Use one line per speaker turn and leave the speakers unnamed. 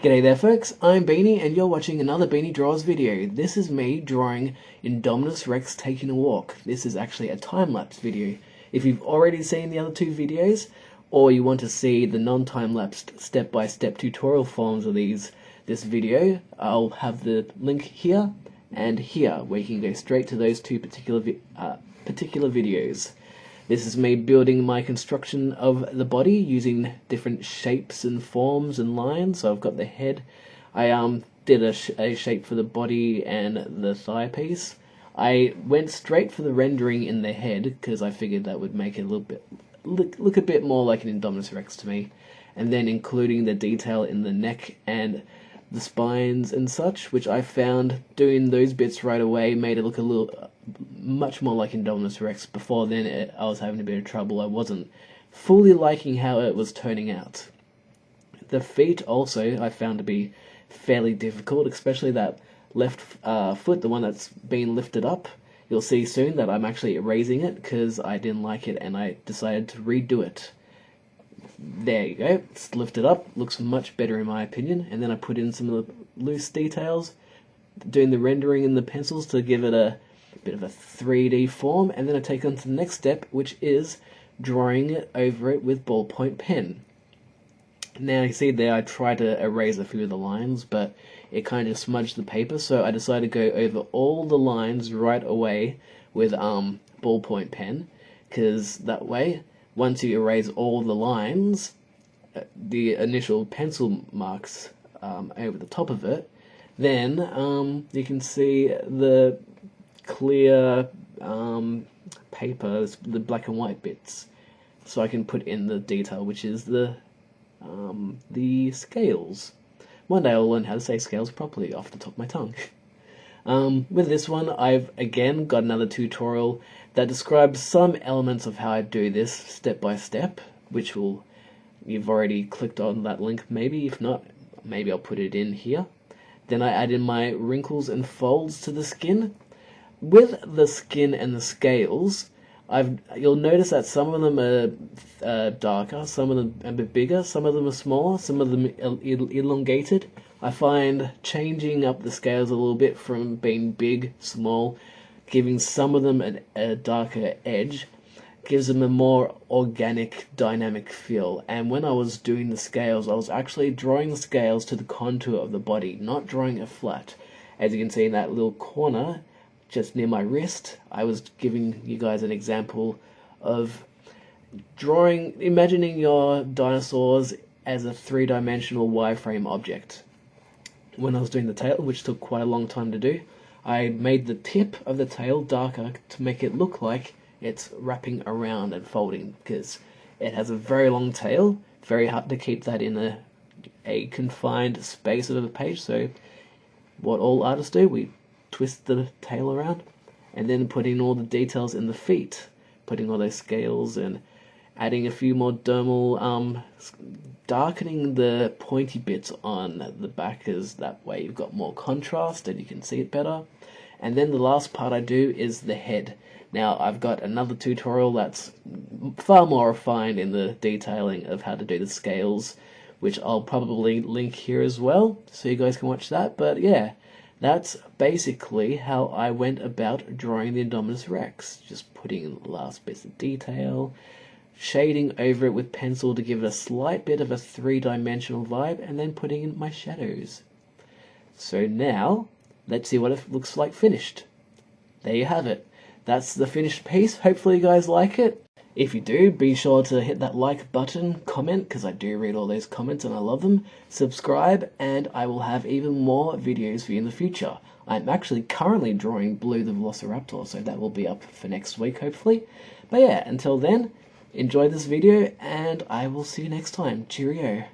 G'day there folks, I'm Beanie and you're watching another Beanie Draws video. This is me drawing Indominus Rex taking a walk. This is actually a time-lapse video. If you've already seen the other two videos, or you want to see the non-time-lapsed step-by-step tutorial forms of this video, I'll have the link here and here, where you can go straight to those two particular videos. This is me building my construction of the body using different shapes and forms and lines. So I've got the head. I did a shape for the body and the thigh piece. I went straight for the rendering in the head because I figured that would make it a little bit look a bit more like an Indominus Rex to me, and then including the detail in the neck and the spines and such, which I found doing those bits right away made it look a little much more like Indominus Rex. Before then I was having a bit of trouble. I wasn't fully liking how it was turning out. The feet also I found to be fairly difficult, especially that left foot, the one that's been lifted up. You'll see soon that I'm actually erasing it because I didn't like it and I decided to redo it. There you go, it's lifted up, looks much better in my opinion, and then I put in some of the loose details, doing the rendering in the pencils to give it a bit of a 3D form, and then I take on to the next step, which is drawing it over it with ballpoint pen. Now you see there I tried to erase a few of the lines, but it kind of smudged the paper, so I decided to go over all the lines right away with ballpoint pen, because that way, once you erase all the lines, the initial pencil marks over the top of it, then you can see the clear paper, the black and white bits, so I can put in the detail, which is the scales. One day I'll learn how to say scales properly off the top of my tongue. With this one, I've again got another tutorial that describes some elements of how I do this step by step, which you've already clicked on that link maybe. If not, maybe I'll put it in here. Then I add in my wrinkles and folds to the skin. With the skin and the scales, you'll notice that some of them are darker, some of them a bit bigger, some of them are smaller, some of them elongated. I find changing up the scales a little bit from being big, small, giving some of them a darker edge, gives them a more organic, dynamic feel. And when I was doing the scales, I was actually drawing the scales to the contour of the body, not drawing it flat. As you can see in that little corner, just near my wrist, I was giving you guys an example of imagining your dinosaurs as a three-dimensional wireframe object. When I was doing the tail, which took quite a long time to do, I made the tip of the tail darker to make it look like it's wrapping around and folding, because it has a very long tail, very hard to keep that in a confined space of a page. So what all artists do, we twist the tail around and then put in all the details in the feet, putting all those scales and adding a few more dermal, darkening the pointy bits on the back, as that way you've got more contrast and you can see it better. And then the last part I do is the head. Now I've got another tutorial that's far more refined in the detailing of how to do the scales, which I'll probably link here as well, so you guys can watch that. But yeah, that's basically how I went about drawing the Indominus Rex, just putting in the last bits of detail, shading over it with pencil to give it a slight bit of a three-dimensional vibe, and then putting in my shadows. So now, let's see what it looks like finished. There you have it. That's the finished piece. Hopefully you guys like it. If you do, be sure to hit that like button, comment, because I do read all those comments and I love them. Subscribe, and I will have even more videos for you in the future. I'm actually currently drawing Blue the Velociraptor, so that will be up for next week, hopefully. But yeah, until then, enjoy this video, and I will see you next time. Cheerio.